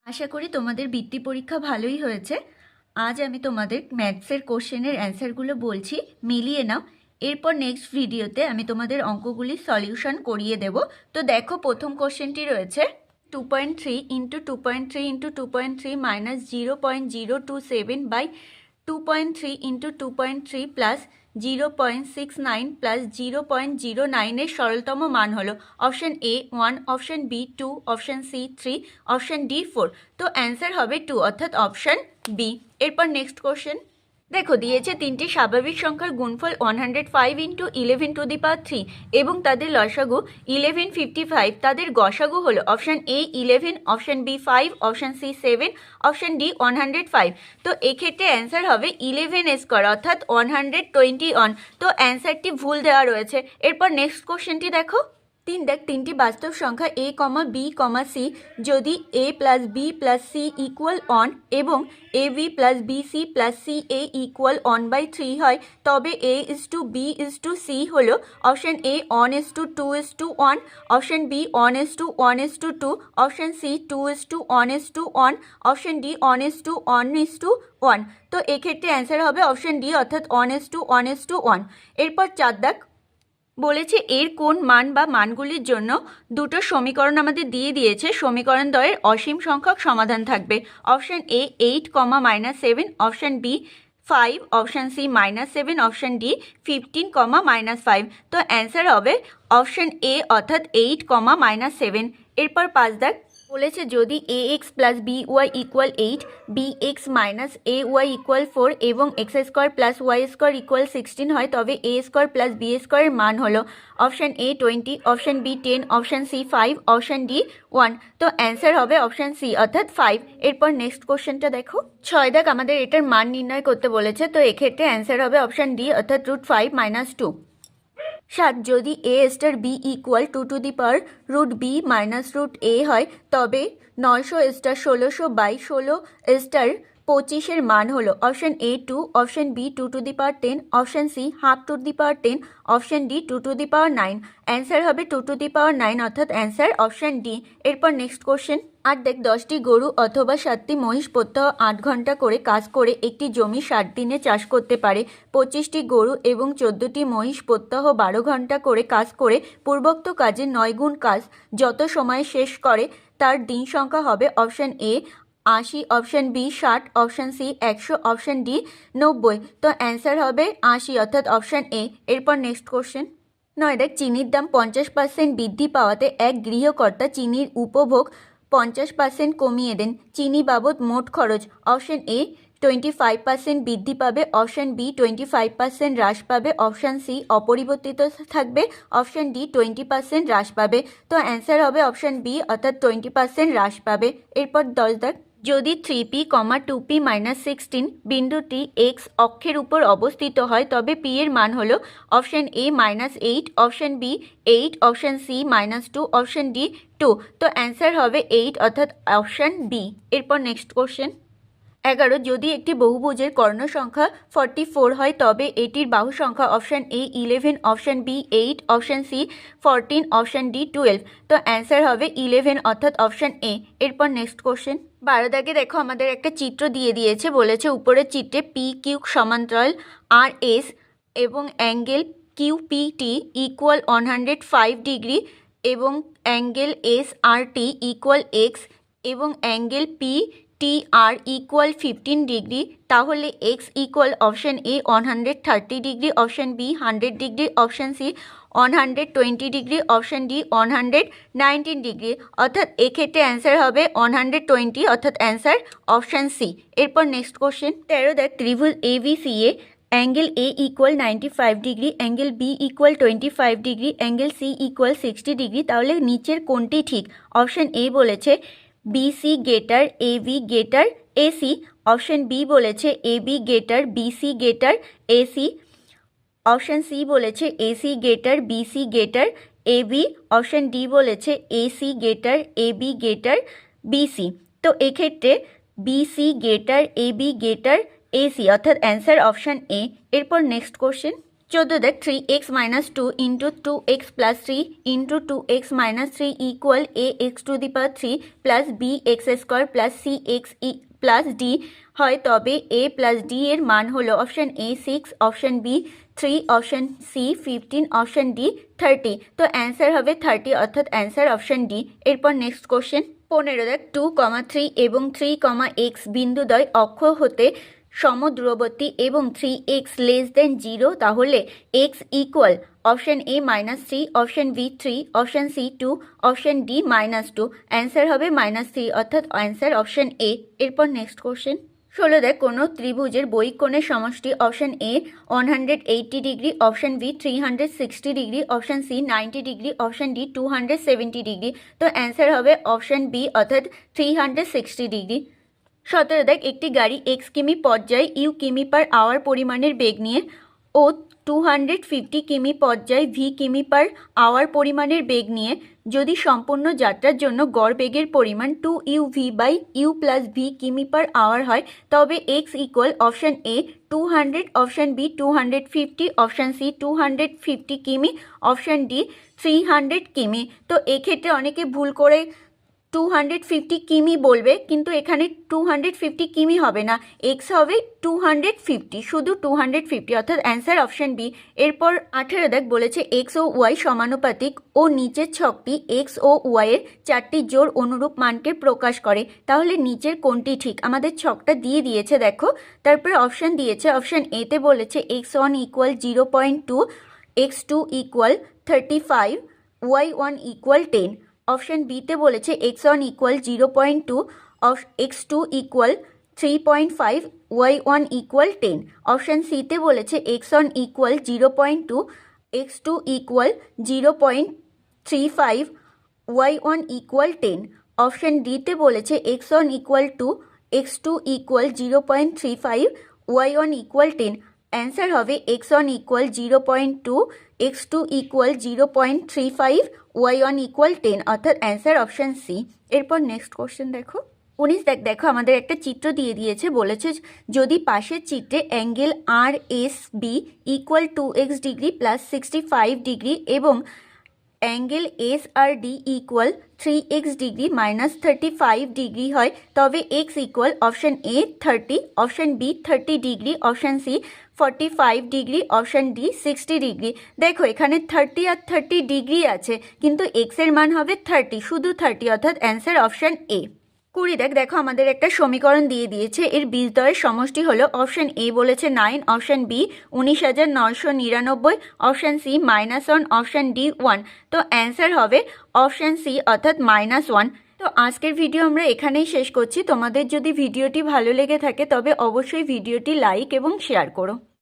আশা করি তোমাদের বৃত্তি পরীক্ষা ভালোই হয়েছে। আজ আমি তোমাদের ম্যাথসের কোশ্চেনের অ্যান্সারগুলো বলছি, মিলিয়ে নাও। এরপর নেক্সট ভিডিওতে আমি তোমাদের অঙ্কগুলি সলিউশন করিয়ে দেব। তো দেখো, প্রথম কোশ্চেনটি রয়েছে 2.3 into 2.3 into 2.3 minus 0.027 by 2.3 into 2.3 plus 0.69 plus 0.09 এর সরলতম মান হলো। Option A 1, option B 2, option C 3, option D 4। তো অ্যান্সার হবে 2 অর্থাৎ অপশন বি। এরপর নেক্সট কোশ্চেন দেখো, দিয়েছে তিনটি স্বাভাবিক সংখ্যার গুণফল 105 ইন্টু 11 টু দি পাওয়ার 3 এবং তাদের লসাগু 1155। তাদের গসাগু হলো option A 11, option B 5, option C 7, option D 105। তো এক্ষেত্রে অ্যান্সার হবে 11 স্কোয়ার অর্থাৎ 121। তো অ্যান্সারটি ভুল দেওয়া রয়েছে। এরপর নেক্সট কোশ্চেনটি দেখো, তিনটি বাস্তব সংখ্যা a, b, c যদি a plus b plus c equal one এবং ab plus bc plus ca equal 1/3 হয়, তবে a:b:c হলো option A 1:2:1, option B 1:1:2, option C 2:1:1, option D 1:1:1। তো এক্ষেত্রে অ্যান্সার হবে অপশন ডি অর্থাৎ 1:1:1। এরপর 4 দাগ বলেছে এর কোন মান বা মানগুলির জন্য দুটো সমীকরণ আমাদের দিয়ে দিয়েছে, সমীকরণ দ্বয়ের অসীম সংখ্যক সমাধান থাকবে। Option A 8, -7, option B 5, option C -7, option D 15, -5। তো অ্যান্সার হবে অপশন এ অর্থাৎ 8, -7। এরপর 5 দাগ বলেছে যদি ax plus by equal 8, bx minus ay equal 4 এবং x square plus y square equal 16 হয়, তবে a স্কোয়ার প্লাস b স্কোয়ারের মান হলো option A 20, option B 10, option C 5, option D 1। তো অ্যান্সার হবে অপশন সি অর্থাৎ 5। এরপর নেক্সট কোশ্চেনটা দেখো, 6 দাগ আমাদের এটার মান নির্ণয় করতে বলেছে। তো এক্ষেত্রে অ্যান্সার হবে অপশন ডি অর্থাৎ √5 - 2। 7 যদি a star b equal 2 to the power √b minus √a হয়, তবে 900 স্টার 1600/16 স্টার 25 মান হলো option A 2, option B 2 to the power 10, option C half to the power 10, option D 2 to the power 9। Answer হবে 2 to the power 9 অর্থাৎ answer option D. এরপর next question, আর দেখ 10টি গরু অথবা 7টি মহিষ প্রত্যহ 8 ঘন্টা করে কাজ করে একটি জমি 60 দিনে চাষ করতে পারে। 25টি গরু এবং 14টি মহিষ প্রত্যহ 12 ঘন্টা করে কাজ করে পূর্বোক্ত কাজে 9 গুণ কাজ যত সময় শেষ করে তার দিন সংখ্যা হবে option A 80, option B 60, option C 100, option D 90। তো অ্যান্সার হবে 80 অর্থাৎ অপশন এ। এরপর নেক্সট কোশ্চেন 9 দেখ চিনির দাম 50% বৃদ্ধি পাওয়াতে এক গৃহকর্তা চিনির উপভোগ 50% কমিয়ে দেন। চিনি বাবদ মোট খরচ অপশন এ 25% বৃদ্ধি পাবে, অপশন বি 25% হ্রাস পাবে, অপশন সি অপরিবর্তিত থাকবে, অপশন ডি 20% হ্রাস পাবে। তো অ্যান্সার হবে অপশন বি অর্থাৎ 20% হ্রাস পাবে। এরপর 10 দাগ যদি 3p, 2p - 16 বিন্দুটি x অক্ষের উপর অবস্থিত হয়, তবে p এর মান হলো option A -8, option B 8, option C -2, option D 2। তো অ্যান্সার হবে 8 অর্থাৎ অপশন বি। এরপর নেক্সট কোশ্চেন 11 যদি একটি বহুভুজের কর্ণ সংখ্যা 44 হয়, তবে এটির বাহু সংখ্যা option A 11, option B 8, option C 14, option D 12। তো অ্যান্সার হবে 11 অর্থাৎ অপশন এ। এরপর নেক্সট কোশ্চেন 12 দাগে দেখো আমাদের একটা চিত্র দিয়ে দিয়েছে, বলেছে উপরের চিত্রে পি কিউ সমান্তরাল আর এস এবং অ্যাঙ্গেল কিউপিটি ইকুয়াল 105 ডিগ্রি এবং angle S R T equal X এবং angle P T R equal 15 degree, তাহলে X equal option A 130 degree, option B 100 degree, option C 120 degree, option D 119 degree. অর্থাৎ এক্ষেত্রে answer হবে 120 অর্থাৎ answer option C. এরপর next question 13 দেখ ত্রিভুজ A B C এ angle A equal 95 degree, angle B equal 25 degree, angle C equal 60 degree, তাহলে নিচের কোনটি ঠিক? অপশন এ বলেছে BC greater AB greater AC, option B বলেছে AB greater BC greater AC, option C বলেছে AC greater BC greater AB, option D বলেছে AC greater AB greater BC. তো এক্ষেত্রে BC greater AB greater AC অর্থাৎ answer option A. এরপর next question 14 দেখ 3x minus 2 into 2x plus 3 into 2x minus 3 equal ax to the power 3 plus bx square plus cx plus d হয়, তবে a plus d এর মান হলো option A 6, option B 3, option C 15, option D 30। তো answer হবে 30, অর্থাৎ answer option D. এরপর next question 15 দেখ 2,3 এবং 3,x বিন্দুদ্বয় অক্ষ হতে সমদূরবর্তী এবং 3x লেস দেন 0, তাহলে x equal option A -3, option B 3, option C 2, option D -2। Answer হবে -3, অর্থাৎ অ্যান্সার অপশন এ। এরপর নেক্সট কোশ্চেন 16 দেখ কোনো ত্রিভুজের বহিঃ কোণের সমষ্টি option A 180 degree, option B 360 degree, option C 90 degree, option D 270 degree. তো অ্যান্সার হবে অপশন বি, অর্থাৎ 360 ডিগ্রি। 17 দেখ একটি গাড়ি এক্স কিমি পর্যায়ে ইউ কিমি পার আওয়ার পরিমাণের বেগ নিয়ে ও 250 কিমি পর্যায়ে ভি কিমি পার আওয়ার পরিমাণের বেগ নিয়ে যদি সম্পূর্ণ যাত্রার জন্য গড় বেগের পরিমাণ 2u/u প্লাস ভি কিমি পার আওয়ার হয়, তবে X equal option A 200, option B 250, option C 250 কিমি, অপশন ডি 300 কিমি। তো এক্ষেত্রে অনেকে ভুল করে 250 কিমি বলবে, কিন্তু এখানে 250 কিমি হবে না, এক্স হবে 250, শুধু 250, অর্থাৎ অ্যান্সার অপশন বি। এরপর 18 দেখ বলেছে এক্স ও ওয়াই সমানুপাতিক ও নিচের ছকটি এক্স ও ওয়াইয়ের 4টি জোড় অনুরূপ মানকে প্রকাশ করে, তাহলে নিচের কোনটি ঠিক? আমাদের ছকটা দিয়ে দিয়েছে দেখো, তারপরে অপশান দিয়েছে। অপশান এতে বলেছে x1 equal 0.2, x2 equal 35, y1 equal 10। Option বিতে বলেছে x1 equal 0.2, x2 equal 3.5, y1 equal 10। Option সিতে বলেছে x1 equal 0.2, x2 equal 0.35, y1 equal 10। Option ডিতে বলেছে x1 equal 2, x2 equal 0.35, y1 equal 10। Answer হবে x1 equal 0.2, x2 equal 0.35, y1 equal 10, অর্থাৎ answer option C. এরপর next question দেখো 19 দেখো আমাদের একটা চিত্র দিয়ে দিয়েছে, বলেছে যদি পাশের চিত্রে angle R S B equal 2x degree plus 65 degree এবং angle S R D equal 3x degree minus 35 degree হয়, তবে x equal option A 30, option B 30 degree, option C 45 degree, option D 60 degree. দেখো এখানে 30 আর 30 degree আছে, কিন্তু x এর মান হবে 30, শুধু 30, অর্থাৎ অ্যান্সার অপশন এ। 20 দেখো আমাদের একটা সমীকরণ দিয়ে দিয়েছে, এর বীজদ্বয়ের সমষ্টি হলো অপশন এ বলেছে 9, option B 19,999, option C -1, option D 1। তো অ্যান্সার হবে অপশন সি, অর্থাৎ -1। তো আজকের ভিডিও আমরা এখানেই শেষ করছি। তোমাদের যদি ভিডিওটি ভালো লেগে থাকে তবে অবশ্যই ভিডিওটি লাইক এবং শেয়ার করো।